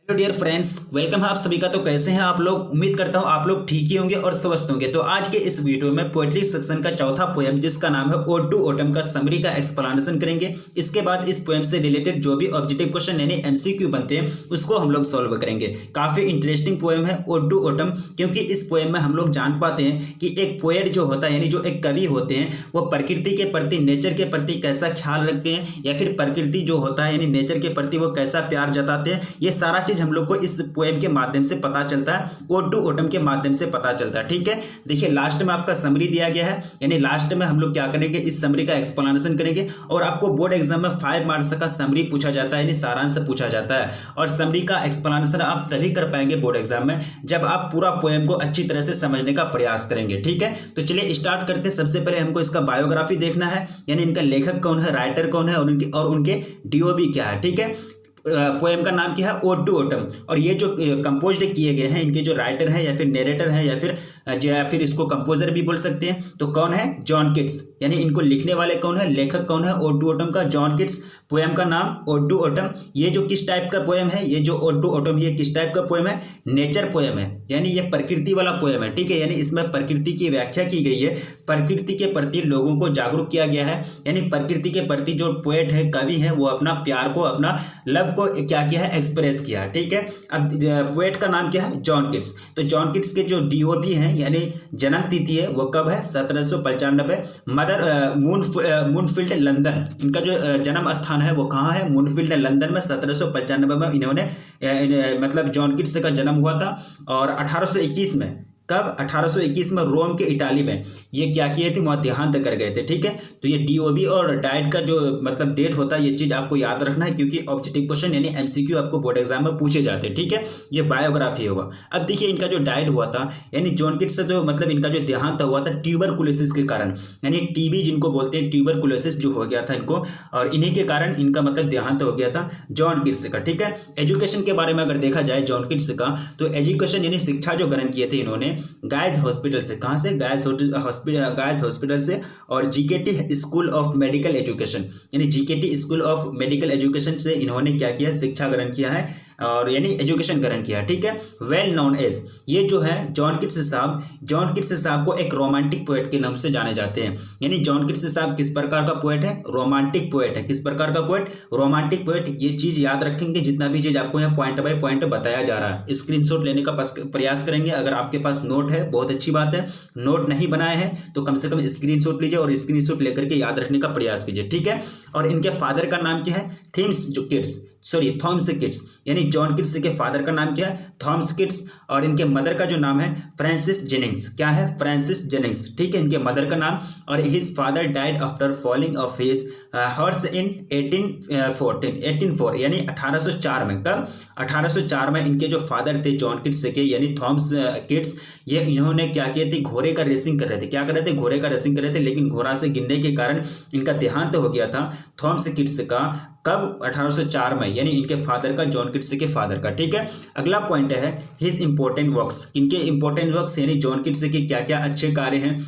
Hello dear friends, welcome है आप सभी का। तो कैसे हैं आप लोग? उम्मीद करता हूं आप लोग ठीक ही होंगे और स्वस्थ होंगे। तो आज के इस वीडियो में पोएट्री सेक्शन का चौथा पोएम जिसका नाम है ओड टू ऑटम का समरी का एक्सप्लेनेशन करेंगे। इसके बाद इस पोएम से रिलेटेड जो भी ऑब्जेक्टिव क्वेश्चन यानी एमसीक्यू बनते हैं उसको हम लोग सॉल्व करेंगे। काफी इंटरेस्टिंग पोएम है ओड टू ऑटम, क्योंकि इस पोएम में हम लोग जान पाते हैं कि एक पोएट जो होता है यानी जो एक कवि होते हैं वो प्रकृति के प्रति, नेचर के प्रति कैसा ख्याल रखते हैं, या फिर प्रकृति जो होता है यानी नेचर के प्रति वो कैसा प्यार जताते हैं। ये सारा चीज हम लोग को इस पोएम के माध्यम से पता चलता है, ओड टू ऑटम के माध्यम से पता चलता है। ठीक है, देखिए लास्ट में आपका समरी दिया गया है, यानी लास्ट में हम लोग क्या करेंगे, इस समरी का एक्सप्लेनेशन करेंगे। और आपको बोर्ड एग्जाम में 5 मार्क्स का समरी पूछा जाता है, यानी सारांश पूछा जाता है। और समरी का एक्सप्लेनेशन आप तभी कर पाएंगे बोर्ड एग्जाम में जब आप पूरा पोएम को अच्छी तरह से समझने का प्रयास करेंगे। ठीक है, तो चलिए स्टार्ट करते हैं। सबसे पहले हमको इसका बायोग्राफी देखना है, यानी इनका लेखक कौन है, राइटर कौन है, और उनके डीओबी क्या है। ठीक है, पोएम का नाम क्या है, ओड टू ऑटम। और ये जो कंपोज किए गए हैं, इनके जो राइटर हैं या फिर नरेटर हैं या फिर इसको कंपोजर भी बोल सकते हैं, तो कौन है, जॉन किट्स। यानी इनको लिखने वाले कौन है, लेखक कौन है, ओड टू ऑटम का जॉन किट्स। पोएम का नाम ओड टू ऑटम। ये जो किस टाइप का पोएम है, ये जो ओड टू ऑटम ये किस टाइप का पोएम है, नेचर पोएम है, यानी ये प्रकृति वाला पोएम है। ठीक है, यानी इसमें प्रकृति की व्याख्या की गई है, प्रकृति के प्रति लोगों को जागरूक किया गया है। यानी प्रकृति के प्रति जो पोएट है, कवि है, वो अपना प्यार को, अपना लव को क्या किया है, एक्सप्रेस किया। ठीक है, अब पोएट का नाम क्या है, जॉन किट्स। तो जॉन किट्स के जो डीओपी हैं यानी जन्म तिथि है वो कब है, 1795। मदर मूनफील्ड लंदन, इनका जो जन्म स्थान है वो कहाँ है, मूनफील्ड लंदन में 1795 में इन्होंने मतलब जॉन किट्स का जन्म हुआ था। और 1821 में, कब, 1821 में रोम के इटाली में ये क्या किए थे, वहाँ देहांत कर गए थे। ठीक है, तो ये डीओबी और डाइट का जो मतलब डेट होता है, ये चीज आपको याद रखना है, क्योंकि ऑब्जेक्टिव क्वेश्चन यानी एमसीक्यू आपको बोर्ड एग्जाम में पूछे जाते हैं। ठीक है, ये बायोग्राफी होगा। अब देखिए इनका जो डाइट हुआ था, यानी जॉन किट्स से जो मतलब इनका जो देहांत हुआ था ट्यूबरकुलोसिस के कारण, यानी टीबी जिनको बोलते हैं, ट्यूबरकुलोसिस जो हो गया था इनको, और इन्हीं के कारण इनका मतलब देहांत हो गया था जॉन किट्स का। ठीक है, एजुकेशन के बारे में अगर देखा जाए जॉन किट्स का, तो एजुकेशन यानी शिक्षा जो ग्रहण किए थे इन्होंने गायज हॉस्पिटल से। कहां से, गायज हॉस्पिटल से। और जीकेटी स्कूल ऑफ मेडिकल एजुकेशन, यानी जीकेटी स्कूल ऑफ मेडिकल एजुकेशन से इन्होंने क्या किया, शिक्षा ग्रहण किया है और यानी एजुकेशन ग्रहण किया। ठीक है, वेल नोन एज, ये जो है जॉन किट्स साहब को एक रोमांटिक पोएट के नाम से जाने जाते हैं। यानी जॉन किट्स साहब किस प्रकार का पोएट है, रोमांटिक पोएट है। किस प्रकार का पोएट, रोमांटिक पोएट। ये चीज याद रखेंगे, जितना भी चीज आपको यहाँ पॉइंट बाय पॉइंट बताया जा रहा है। स्क्रीनशॉट लेने का प्रयास करेंगे। अगर आपके पास नोट है बहुत अच्छी बात है, नोट नहीं बनाए हैं तो कम से कम स्क्रीनशॉट लीजिए और स्क्रीनशॉट लेकर के याद रखने का प्रयास कीजिए। ठीक है, और इनके फादर का नाम क्या है, थॉमस किट्स, यानी जॉन किट्स के फादर का नाम क्या है, थॉमस किट्स। और इनके मदर का जो नाम है फ्रांसिस जेनिंग्स। क्या है, फ्रांसिस जेनिंग्स। ठीक है, इनके मदर का नाम। और his father died after falling off his horse in 1804, यानी 1804 में। कब, 1804 में इनके जो फादर थे जॉन किट्स के यानी थॉमस किट्स, ये इन्होंने क्या किए थे, घोड़े का रेसिंग कर रहे थे। क्या कर रहे थे, घोड़े का रेसिंग कर रहे थे, लेकिन घोड़ा से गिरने के कारण इनका देहांत हो गया था थॉमस किट्स का। कब, 1804 में, यानी इनके फादर का, जॉन किट्स के फादर का। ठीक है, अगला पॉइंट है हिज इंपॉर्टेंट वर्क्स। इनके इंपॉर्टेंट वर्क्स यानी जॉन किट्स के क्या क्या अच्छे कार्य हैं,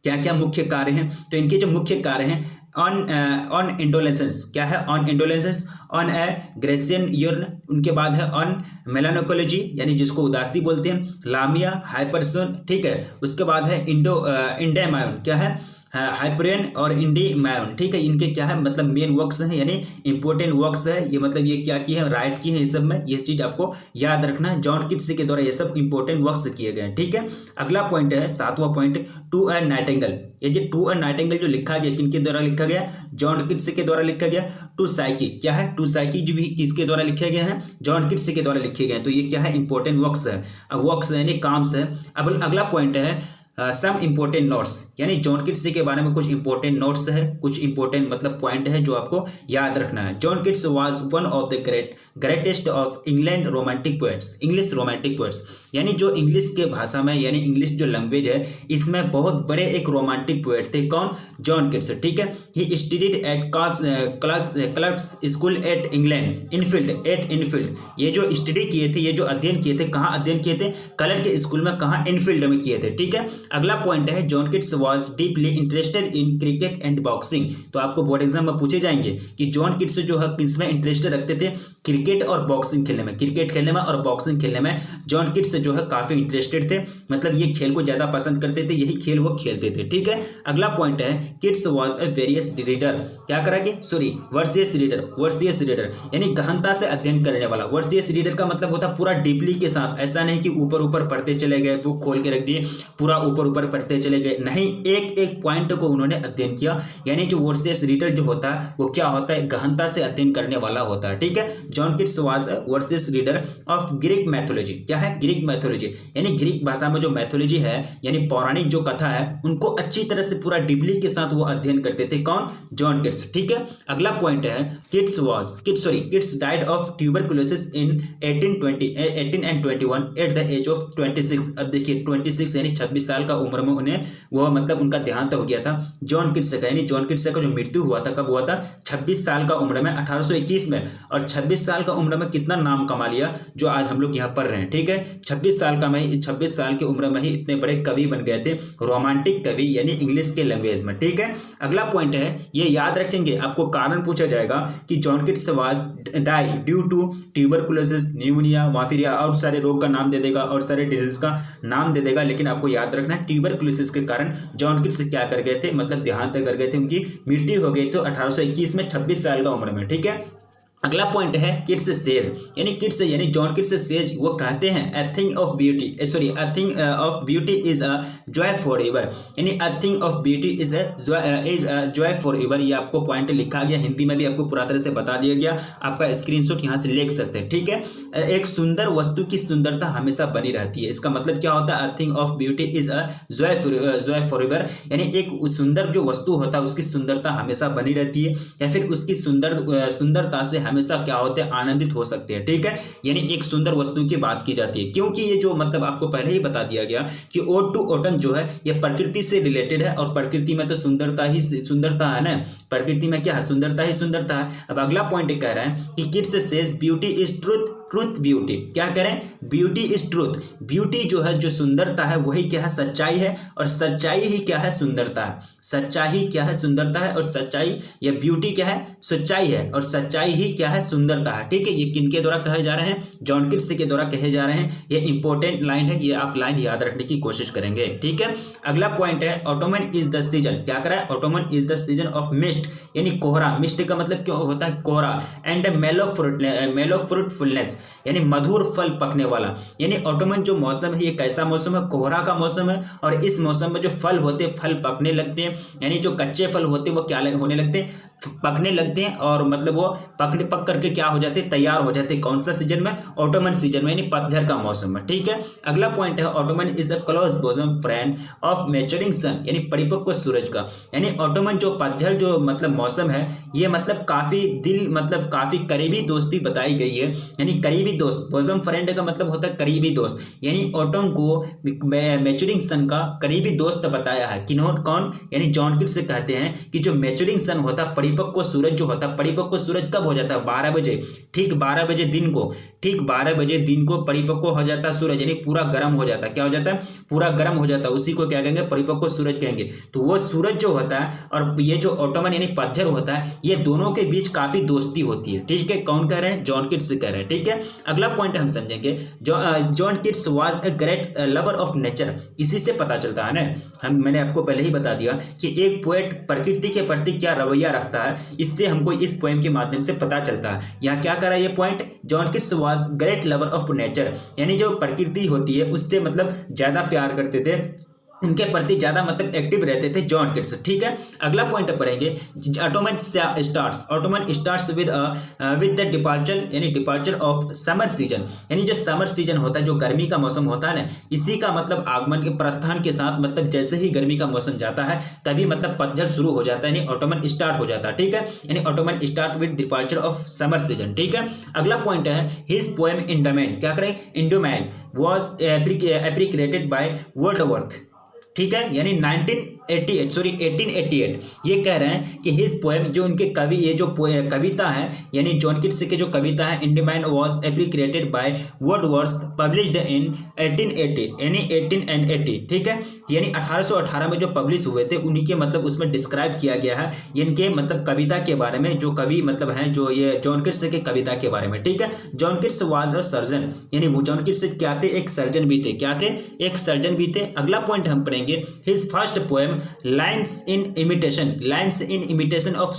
क्या क्या मुख्य कार्य हैं। तो इनके जो मुख्य कार्य हैं, ऑन इंडोलेंसेंस, क्या है, ऑन इंडोलेंसेंस, ऑन ए ग्रेसियन यूर्न, उनके बाद है ऑन मेलानोकोलॉजी यानी जिसको उदासी बोलते हैं, लामिया, हाइपरसोन। ठीक है, उसके बाद है इंडेमायोन, क्या है, हाइपरियन और इंडीमायोन। ठीक है, इनके क्या है मतलब मेन वर्क्स हैं, यानी इंपॉर्टेंट वर्क्स है ये, मतलब ये क्या की है, राइट की है, इस सब में ये चीज आपको याद रखना है। जॉन किट्स के द्वारा ये सब इंपॉर्टेंट वर्क्स किए गए हैं। ठीक है, अगला पॉइंट है 7वां पॉइंट, टू अ नाइटिंगेल। ये जो टू अ नाइटिंगेल जो लिखा गया किनके द्वारा लिखा गया, जॉन किट्स के द्वारा लिखा गया। टू साइकी, क्या है, टू साइकी जो भी किसके द्वारा लिखे गए हैं, जॉन किट्स के द्वारा लिखे गए हैं। तो ये क्या है, इंपॉर्टेंट वर्क्स है, वर्क्स यानी काम्स है। अब अगला पॉइंट है सम इंपॉर्टेंट नोट्स, यानी जॉन किट्स के बारे में कुछ इंपॉर्टेंट नोट्स है, कुछ इंपॉर्टेंट मतलब पॉइंट है जो आपको याद रखना है। John Keats was one of the greatest of England romantic poets, English romantic poets, यानी जो इंग्लिश के भाषा में यानी इंग्लिश जो लैंग्वेज है इसमें बहुत बड़े एक रोमांटिक पोएट थे। कौन, जॉन किट्स। ठीक है, he studied at clerks school eight England, Enfield. ये जो स्टडी किए थे, ये जो अध्ययन किए थे, कहाँ अध्ययन किए थे, क्लर्क के स्कूल में, कहाँ, इनफील्ड में किए थे। ठीक है, अगला पॉइंट है John Keats was deeply interested in cricket and boxing. तो आपको बोर्ड एग्जाम में पूछे जाएंगे कि जॉन किट्स जो है किसमें इंटरेस्टेड रखते थे, क्रिकेट और बॉक्सिंग खेलने में, क्रिकेट खेलने में और बॉक्सिंग खेलने में जॉन किट्स जो है काफी इंटरेस्टेड थे, मतलब ये खेल को ज्यादा पसंद करते थे, यही खेल वो खेलते थे। ठीक है, अगला पॉइंट है Keats was a various reader. क्या करेंगे, sorry voracious reader, voracious reader यानी गहनता से अध्ययन करने वाला। वर्सियस रीडर का मतलब होता है पूरा डीपली के साथ, ऐसा नहीं कि ऊपर ऊपर पढ़ते चले गए, बुक खोल के रख दिए पूरा ऊपर ऊपर पढ़ते चले गए, नहीं, एक एक पॉइंट को उन्होंने अध्ययन किया। यानी जो वर्सियस रीडर जो होता है वो क्या होता है, गहनता से अध्ययन करने वाला होता है। ठीक है, John Keats was a voracious reader of Greek mythology. क्या है, ग्रीक मैथोलॉजी यानी ग्रीक भाषा में जो मैथोलॉजी है यानी पौराणिक जो कथा है उनको अच्छी तरह से पूरा डीपली के साथ वो अध्ययन करते थे। कौन, जॉन किट्स। ठीक है, अगला पॉइंट है Keats died of tuberculosis in 18 and 21 at the age of 26। अब देखिए 26 यानी 26 साल का उम्र में उन्हें वो मतलब उनका देहांत हो गया था जॉन किट्स का, यानी जॉन किट्स का जो मृत्यु हुआ था कब हुआ था, 26 साल का उम्र में 1821 में। और 26 साल का उम्र में कितना नाम कमा लिया जो आज हम लोग यहाँ पढ़ रहे हैं। ठीक है, 26 साल की उम्र में ही इतने बड़े कवि बन गए थे, रोमांटिक कवि यानी इंग्लिश के लैंग्वेज में। ठीक है, अगला पॉइंट है ये याद रखेंगे, आपको कारण पूछा जाएगा कि John Keats was die due to tuberculosis, pneumonia, वहाँ फिर और सारे रोग का नाम दे देगा और सारे डिजीज का नाम दे देगा, लेकिन आपको याद रखना है ट्यूबरकुलोसिस के कारण जॉन किट्स क्या कर गए थे, मतलब देहांत कर गए थे, उनकी मृत्यु हो गई तो 1821 में 26 साल का उम्र में। ठीक है, अगला पॉइंट है किट्स सेज यानी किट्स यानी जॉन किट्स सेज वो कहते हैं a thing of beauty is a joy forever, यानी a thing of beauty is a joy forever. ये आपको पॉइंट लिखा गया, हिंदी में भी आपको पूरा तरह से बता दिया गया, आपका स्क्रीनशॉट यहाँ से ले सकते हैं। ठीक है, एक सुंदर वस्तु की सुंदरता हमेशा बनी रहती है, इसका मतलब क्या होता है, अ thing of beauty is a joy forever, यानी एक सुंदर जो वस्तु होता है उसकी सुंदरता हमेशा बनी रहती है, या फिर उसकी सुंदरता से हमेशा क्या होते हैं, आनंदित हो सकते हैं। ठीक है, यानी एक सुंदर वस्तु की बात की जाती है, क्योंकि ये जो मतलब आपको पहले ही बता दिया गया कि ओड टू ऑटम जो है ये प्रकृति से रिलेटेड है, और प्रकृति में तो सुंदरता है ना, प्रकृति में क्या है, सुंदरता ही सुंदरता है। अब अगला पॉइंट कह रहा है कि kids says beauty is truth beauty. क्या करें, ब्यूटी इज ट्रूथ, ब्यूटी जो है जो सुंदरता है वही क्या है, सच्चाई है, और सच्चाई ही क्या है, सुंदरता है। सच्चाई क्या है, सुंदरता है, और सच्चाई या ब्यूटी क्या है, सच्चाई है, और सच्चाई ही क्या है, सुंदरता है। ठीक है, ये किनके द्वारा कहे जा रहे हैं, जॉन किट्स के द्वारा कहे जा रहे हैं। ये इंपॉर्टेंट लाइन है, ये आप लाइन याद रखने की कोशिश करेंगे। ठीक है, अगला पॉइंट है ऑटोमन इज द सीजन। क्या करा है, autumn is the season of mist, यानी कोहरा, मिस्ट का मतलब क्यों होता है, कोहरा, एंड मेलो फ्रूटफुलनेस यानी मधुर फल पकने वाला। यानी ऑटोमन जो मौसम है ये कैसा मौसम है, कोहरा का मौसम है, और इस मौसम में जो फल होते हैं फल पकने लगते हैं, यानी जो कच्चे फल होते हैं वो क्या होने लगते हैं, पकने लगते हैं, और मतलब वो पक करके क्या हो जाते हैं, तैयार हो जाते हैं। कौन सा सीजन में, ऑटोमन सीजन में, यानी पतझड़ का मौसम में। ठीक है, अगला पॉइंट है autumn is a close bosom friend of maturing sun, यानी परिपक्व सूरज का। यानी ऑटोमन जो पतझड़ जो मतलब मौसम है ये मतलब काफी करीबी दोस्ती बताई गई है, यानी करीबी दोस्त। बोसम फ्रेंड का मतलब होता है करीबी दोस्त, यानी ऑटोम को मैच्योरिंग सन का करीबी दोस्त बताया है। कौन, यानी जॉन किट्स से कहते हैं कि जो मैच्योरिंग सन होता है, परिपक्व सूरज जो होता है, परिपक्व सूरज कब हो जाता है, 12 बजे, ठीक 12 बजे दिन को परिपक्व हो जाता है सूरज, यानी पूरा गर्म हो जाता है। क्या हो जाता है, पूरा गर्म हो जाता है, उसी को क्या कहेंगे, परिपक्व सूरज कहेंगे। तो वो सूरज जो होता है और ये जो ऑटोमन यानी पतझड़ होता है, ये दोनों के बीच काफी दोस्ती होती है। ठीक है, कौन कह रहे हैं, जॉन किट्स कह रहे हैं। ठीक है, अगला पॉइंट हम समझेंगे, John Keats was a great lover of nature. इसी से पता चलता है ना, मैंने आपको पहले ही बता दिया कि एक पोएट प्रकृति के प्रति क्या रवैया रखता है, इससे हमको इस पोएम के माध्यम से पता चलता है। यहाँ क्या करा ये point, John Keats was great lover of nature, यानी जो प्रकृति होती है उससे मतलब ज्यादा प्यार करते थे, उनके प्रति ज्यादा मतलब एक्टिव रहते थे जॉन किट्स। ठीक है, अगला पॉइंट पढ़ेंगे, Ottoman starts with the departure of summer season, यानी जो समर सीजन होता है, जो गर्मी का मौसम होता है ना, इसी का मतलब आगमन के प्रस्थान के साथ, मतलब जैसे ही गर्मी का मौसम जाता है तभी मतलब पतझड़ शुरू हो जाता है, यानी ऑटोमन स्टार्ट हो जाता है। ठीक है, यानी Ottoman start with departure of summer season. ठीक है, अगला पॉइंट है हिज पोएम इंडोमेन। क्या करें, इंडोमेन वाज एप्रिकेटेड बाय वर्ड्सवर्थ। ठीक है, यानी 1888 ये कह रहे हैं कि हिज पोएम, जो उनके कवि, ये जो कविता है यानी जॉन किट्स के जो कविता है इंडिमाइन वाज एप्रिक्रिएटेड बाय वर्डवर्थ, पब्लिश्ड इन 1880 यानी 1880, ठीक है, यानी 1818 में जो पब्लिश हुए थे उन्हीं के मतलब उसमें डिस्क्राइब किया गया है इनके मतलब कविता के बारे में, जो कवि मतलब हैं जो ये जॉन किट्स के कविता के बारे में, ठीक है। John Keats was a surgeon, यानी वो जॉन किट्स क्या थे, एक सर्जन भी थे, क्या थे, एक सर्जन भी थे। अगला पॉइंट हम पढ़ेंगे, his first poem lines in imitation of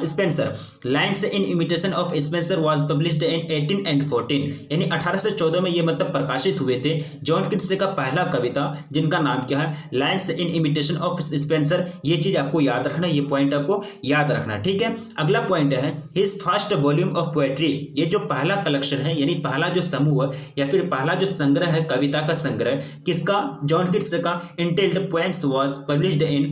Spencer, lines in imitation of Spencer was published इन 1814, यानी 1814 में ये मतलब प्रकाशित हुए थे। जॉन किट्स का पहला कविता जिनका नाम क्या है, lines in imitation of Spencer, ये चीज आपको याद रखना, ये पॉइंट आपको याद रखना, ठीक है। अगला पॉइंट है his first volume of poetry, ये जो पहला कलेक्शन है यानी पहला जो समूह या फिर पहला जो संग्रह है, कविता का संग्रह, किसका, जॉन किट्स का, entitled poems was published in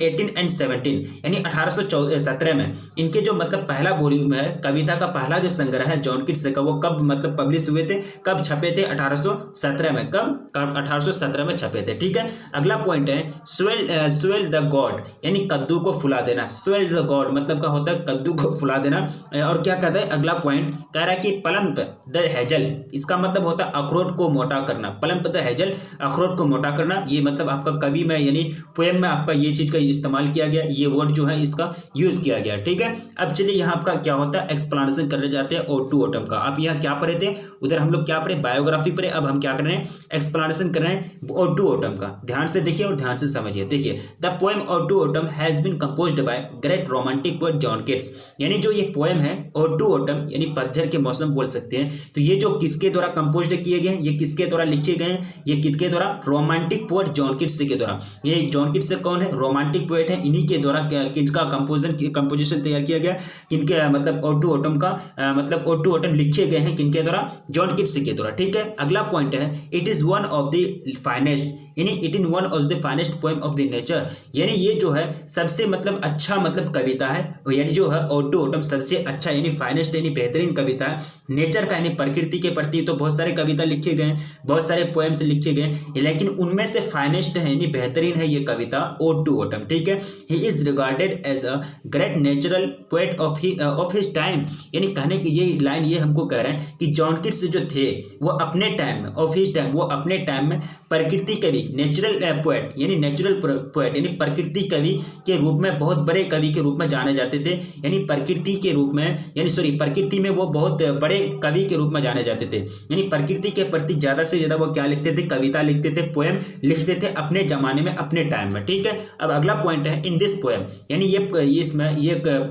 18 and 17, यानी 1817 में इनके जो मतलब पहला वॉल्यूम है, कविता का पहला जो संग्रह है जॉन किट्स का, वो कब मतलब पब्लिश हुए थे, कब छपे थे, 1817 में, कब 1817 में छपे थे, ठीक है। अगला पॉइंट है स्वेल द गॉड, यानी कद्दू को फुला देना, स्वेल द गॉड मतलब क्या होता है, कद्दू को फुला देना। और क्या कहता है अगला पॉइंट, कह रहा है कि प्लम्प द हेजल, इसका मतलब होता है अखरोट को मोटा करना, प्लम्प द हेजल, अखरोट को मोटा करना, ये मतलब आपका कवि में यानी पोएम में आपका ये चीज का इस्तेमाल किया गया, ये वर्ड जो है इसका यूज किया गया, ठीक है। अब चलिए यहाँ आपका क्या होता है, एक्सप्लेनेशन करने जाते हैं ओटू ओटम का। आप यहाँ क्या पढ़े थे, उधर हम लोग क्या पढ़े, बायोग्राफी पढ़े, अब हम क्या कर रहे हैं, एक्सप्लेनेशन कर रहे हैं ओटू ओटम का। ध्यान से देखिए और ध्यान से समझिए। देखिए, the poem ode to autumn has been composed by great romantic poet John Keats, यानी जो ये पोएम है ओटू ओटम यानी पतझड़ के मौसम बोल सकते हैं, तो ये जो किसके द्वारा कंपोज्ड किए गए, ये किसके द्वारा लिखे गए, ये किसके द्वारा, रोमांटिक पोएट जॉन किट्स के द्वारा। ये जॉन किट्स कौन है, रोमांटिक पोएट है, इन्हीं के द्वारा किसका कंपोजिशन तैयार किया गया, किनके मतलब ओटू ओटम का मतलब ओटू ओटम लिखे गए हैं किनके द्वारा, जॉन किट्स के द्वारा, ठीक है। अगला पॉइंट है it is one of the finest, यानी it in one of the finest poem of the nature, यानी ये जो है सबसे मतलब अच्छा मतलब कविता है, यानी जो है ओटू ओटम सबसे अच्छा यानी फाइनेस्ट यानी बेहतरीन कविता है नेचर का, यानी प्रकृति के प्रति तो बहुत सारे कविता लिखे गए, बहुत सारे पोएम्स लिखे गए, लेकिन उनमें से फाइनेस्ट है यानी बेहतरीन है ये कविता ओटू ओटम, ठीक है। He is regarded as a great natural poet of his time, यानी कहने की ये लाइन ये हमको कह रहे हैं कि जॉन किट्स जो थे वो अपने टाइम में, ऑफ हिज टाइम, वो अपने टाइम में प्रकृति कवि, नेचुरल पोएट यानी नेचुरल पोएट यानी प्रकृति कवि के रूप में, बहुत बड़े कवि के रूप में जाने जाते थे, यानी प्रकृति के रूप में, यानी सॉरी प्रकृति में वो बहुत बड़े कवि के रूप में जाने जाते थे, यानी प्रकृति के प्रति ज्यादा से ज्यादा वो क्या लिखते थे, कविता लिखते थे, पोएम लिखते थे अपने जमाने में, अपने टाइम में, ठीक है। अब अगला पॉइंट है इन दिस पोएम, यानी ये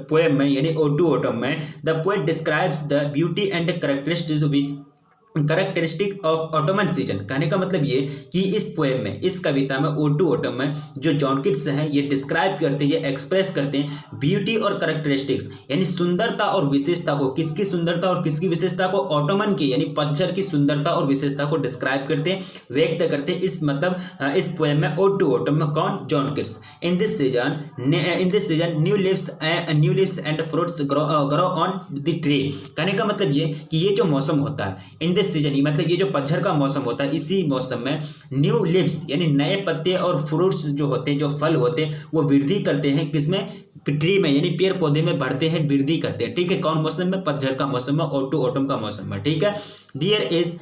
पोएम में यानी ओटू ओटम में the poet describes the beauty and characteristic of Ottoman season, कहने का मतलब ये कि इस पोएम में, इस कविता में ओटू ओटम में जो जॉन किट्स हैं ये डिस्क्राइब करते हैं, ये एक्सप्रेस करते हैं ब्यूटी और कैरेक्टरिस्टिक्स यानी सुंदरता और विशेषता को, किसकी सुंदरता और किसकी विशेषता को, ऑटोमन की यानी पतझड़ की सुंदरता और विशेषता को डिस्क्राइब करते हैं, व्यक्त करते हैं इस मतलब इस पोएम में ओटू ओटम में, कौन, John Keats. In this season new leaves and fruits grow on the tree, कहने का मतलब ये कि ये जो मौसम होता है इन दिस सीजन, मतलब ये जो पतझड़ का मौसम होता है, इसी मौसम में न्यू लीव्स यानी नए पत्ते और फ्रूट्स जो होते हैं, जो फल होते हैं, वो वृद्धि करते हैं किसमें, ट्री में यानी पेड़ पौधे में बढ़ते हैं, वृद्धि करते हैं, ठीक है। कौन मौसम में, पतझड़ का मौसम में, ओटू ओटम का मौसम में, ठीक है। There is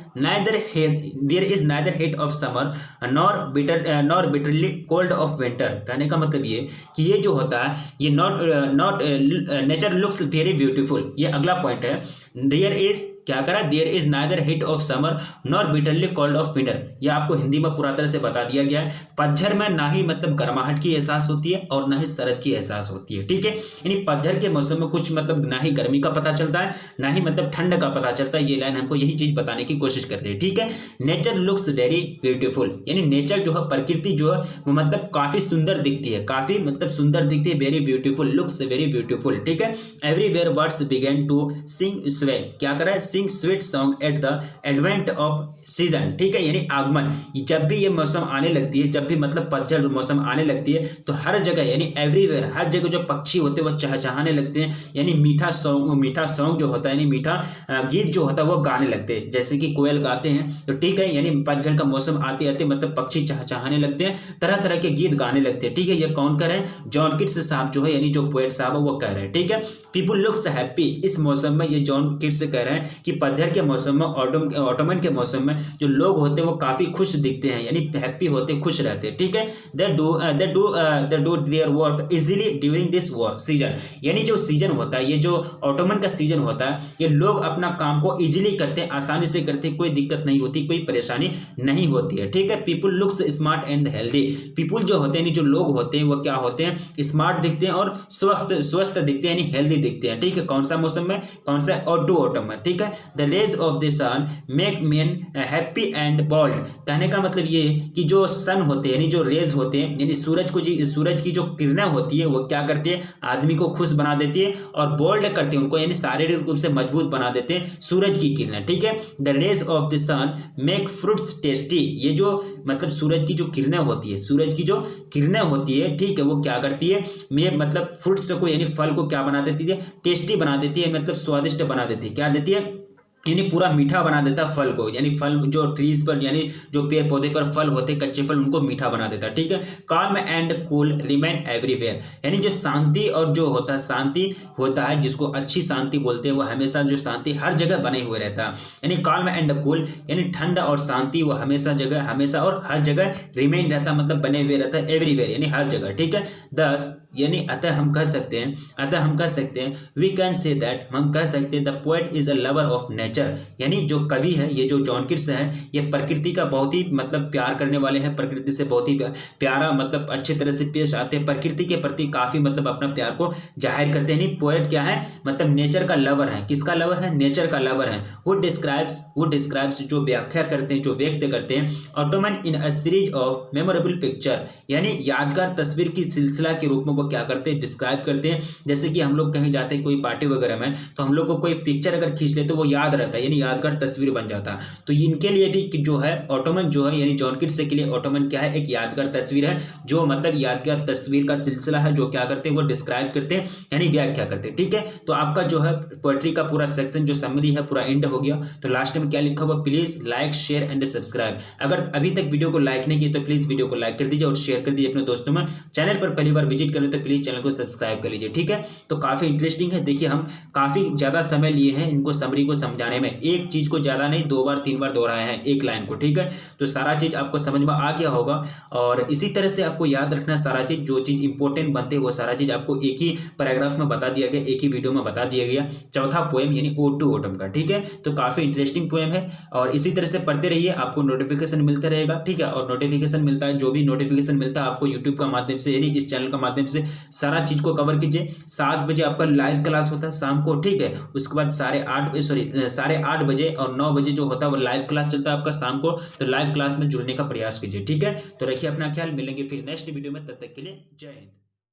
neither heat of summer nor bitterly cold of winter, कहने का मतलब ये कि ये जो होता है ये not nature looks very beautiful, ये अगला पॉइंट है। देयर इज क्या करा, there is neither heat of summer nor bitterly cold of winter, यह आपको हिंदी में पूरा तरह से बता दिया गया है। पतझड़ में ना ही मतलब गर्माहट की एहसास होती है और ना ही शरद की एहसास होती है, ठीक है। यानी पतझड़ के मौसम में कुछ मतलब ना ही गर्मी का पता चलता है, ना ही मतलब ठंड का पता चलता है, ये लाइन हमको यही चीज बताने की कोशिश कर रही है, ठीक है। नेचर लुक्स वेरी ब्यूटीफुल, यानी नेचर जो है, प्रकृति जो है वो मतलब काफी सुंदर दिखती है, काफी मतलब सुंदर दिखती है, very beautiful, looks very beautiful, ठीक है। Everywhere birds begin to sing swell, क्या कर रहा है, sing sweet song at the advent of season, ठीक है, यानी आगमन, जब भी ये मौसम आने लगती है, जब भी मतलब पतझड़ मौसम आने लगती है तो हर जगह यानी एवरीवेयर, हर जगह जो पक्षी होते हैं वो चहचहाने लगते हैं, यानी मीठा सॉन्ग जो होता है, यानी मीठा गीत जो होता है वो गाने लगते हैं, जैसे कि कोयल गाते हैं। तो ठीक है, यानी पतझड़ का मौसम आते आते मतलब पक्षी चहचहाने लगते हैं, तरह तरह के गीत गाने लगते हैं। ठीक है, ये कौन कह रहे हैं? जॉन किट्स साहब जो है, यानी जो पोएट साहब है वो कह रहे हैं। ठीक है, पीपुल लुक्स हैप्पी, इस मौसम में ये जॉन किट्स कह रहे हैं कि पतझड़ के मौसम में, ऑटोमन के मौसम में जो लोग होते हैं वो काफी खुश दिखते हैं, यानी हैप्पी होते हैं, खुश रहते हैं। ठीक है, they do their work easily during this work season, यानी जो सीजन होता है, ये जो ऑटोमन का सीजन होता है, ये लोग अपना काम को इजीली करते हैं, आसानी से करते हैं, कोई दिक्कत नहीं होती, कोई परेशानी नहीं होती है। ठीक है, people looks smart and healthy, people जो होते हैं, जो लोग होते हैं वो क्या होते हैं? स्मार्ट दिखते हैं और स्वस्थ दिखते हैं, यानी हेल्दी दिखते हैं। ठीक है, कौन सा मौसम में? कौन सा? ऑटम में। ठीक है, the rays of the sun make man happy and bold, कहने का मतलब ये कि जो सन होते हैं, यानी जो रेज होते हैं, यानी सूरज की जो किरणें होती है वो क्या करती है? आदमी को खुश बना देती है और बोल्ड करते हैं उनको, यानी शारीरिक रूप से मजबूत बना देते हैं सूरज की किरणें। ठीक है, the rays of the sun make fruits tasty, ये जो मतलब सूरज की जो किरणें होती है, ठीक है, वो क्या करती है? मतलब फ्रूट्स को, यानी फल को क्या बना देती है? टेस्टी बना देती है, मतलब स्वादिष्ट बना देती है। क्या देती है? यानी पूरा मीठा बना देता फल को, यानी फल जो ट्रीज पर, यानी जो पेड़ पौधे पर फल होते, कच्चे फल, उनको मीठा बना देता। ठीक है, calm and cool remain everywhere, यानी जो शांति और जो होता है, शांति होता है जिसको अच्छी शांति बोलते हैं, वो हमेशा जो शांति हर जगह बने हुए रहता है, यानी काल्म एंड कूल, यानी ठंड और शांति वो हमेशा और हर जगह रिमेन रहता, मतलब बने हुए रहता है, एवरीवेयर यानी हर जगह। ठीक है, दस यानी अतः हम कह सकते हैं वी कैन से दैट, हम कह सकते हैं the poet is a lover of nature, यानी जो कवि है, ये जो जॉन किट्स है, ये प्रकृति का बहुत ही मतलब प्यार करने वाले हैं, प्रकृति से बहुत ही प्यारा मतलब अच्छे तरह से पेश आते हैं, प्रकृति के प्रति काफी मतलब अपना प्यार को जाहिर करते हैं। यानी पोएट क्या है? मतलब नेचर का लवर है। किसका लवर है? नेचर का लवर है। वो डिस्क्राइब्स जो व्याख्या करते हैं, जो व्यक्त करते हैं, Ottoman in a series of memorable picture, यानी यादगार तस्वीर की सिलसिला के रूप में वो क्या करते हैं? डिस्क्राइब करते हैं। जैसे कि हम लोग कहीं जाते हैं कोई पार्टी वगैरह में, तो हम लोग को कोई पिक्चर अगर खींच ले तो वो याद रहता है, यानी यादगार तस्वीर बन जाता है। तो इनके लिए भी जो है ऑटोमन जो है, यानी जॉन किट्स के लिए ऑटोमन क्या है? एक यादगार तस्वीर है, जो मतलब यादगार तस्वीर का सिलसिला है, जो क्या करते हैं? वो डिस्क्राइब करते हैं, यानी व्याख्या करते हैं। ठीक है, तो आपका जो है पोएट्री का पूरा सेक्शन जो समरी है पूरा एंड हो गया। तो लास्ट में क्या लिखा हुआ? Please like share and subscribe. अगर अभी तक वीडियो को लाइक नहीं किया तो प्लीज वीडियो को लाइक कर दीजिए और शेयर कर दीजिए अपने दोस्तों में। चैनल पर पहली बार विजिट करें तो प्लीज चैनल को सब्सक्राइब कर लीजिए। ठीक है, तो काफी इंटरेस्टिंग है। देखिए, हम काफी ज्यादा समय लिए हैं इनको समरी को समझाने में, एक चीज को ज्यादा नहीं, 2 बार 3 बार दोहराए हैं एक लाइन को। ठीक है, तो सारा चीज आपको समझ में आ गया होगा और इसी तरह से आपको याद रखना सारा चीज, जो चीज इंपॉर्टेंट बनते हैं वो सारा चीज आपको एक ही पैराग्राफ में बता दिया गया, एक ही वीडियो में बता दिया गया। चौथा पोएम यानी ओड टू ऑटम का। ठीक है, तो काफी इंटरेस्टिंग पोएम है और इसी तरह से पढ़ते रहिए, आपको नोटिफिकेशन मिलता रहेगा। ठीक है, और नोटिफिकेशन मिलता है, जो भी नोटिफिकेशन मिलता है आपको यूट्यूब का माध्यम से, यानी इस चैनल का माध्यम से सारा चीज को कवर कीजिए। 7 बजे आपका लाइव क्लास होता है शाम को। ठीक है, उसके बाद 8:30 बजे और 9 बजे जो होता है वो लाइव क्लास चलता है आपका शाम को। तो लाइव क्लास में जुड़ने का प्रयास कीजिए। ठीक है, तो रखिए अपना ख्याल, मिलेंगे फिर नेक्स्ट वीडियो में, तब तक के लिए जय हिंद।